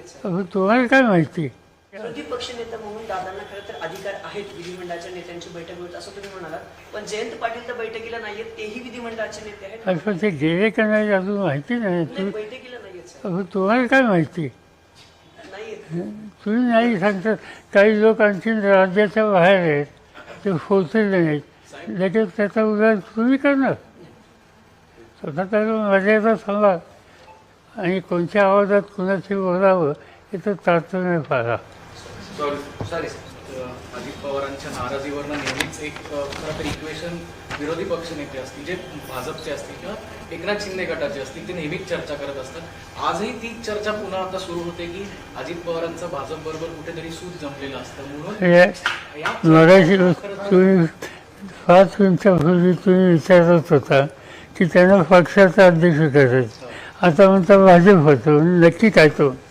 नाहीयेत सर. अहो, तुम्हाला काय माहिती? विरोधी पक्षनेता म्हणून दादांना खरं तर अधिकार आहेत विधिमंडळाच्या नेत्यांची बैठक होईल असं तुम्ही म्हणालात, पण जयंत पाटील तर बैठकीला नाहीयेत, तेही विधिमंडळाचे नेते आहेत. असं ते गेले का नाही अजून माहिती नाही. नाही, बैठकीला नाहीयेत सर. अहो, तुम्हाला काय माहिती? नाहीयेत. तुम्ही नाही सांगतात. काही लोक आणखी राज्याच्या बाहेर आहेत, ते पोचलेले नाहीत, लगेच त्याचा उल्लेख तुम्ही करणार. स्वतःचा मर्यादा सांगा आणि कोणत्या आवाजात कुणाशी बोलावं हे तर तारतम्य पाहा. सॉरी अजित पवारांच्या नाराजीवरनं नेहमीच एक खरं तर इक्वेशन विरोधी पक्षनेते असतील जे भाजपचे असतील किंवा एकनाथ शिंदे गटाचे असतील ते नेहमीच चर्चा करत असतात. आजही तीच चर्चा पुन्हा आता सुरू होते की अजित पवारांचं भाजपबरोबर कुठेतरी सूत जमलेलं असतं म्हणून मगाशी तुम्ही 5 मिनिटापूर्वी तुम्ही विचारत होता की त्यांना पक्षाचा अध्यक्ष करायचं. आता म्हणता भाजप होतो, नक्की काय तो?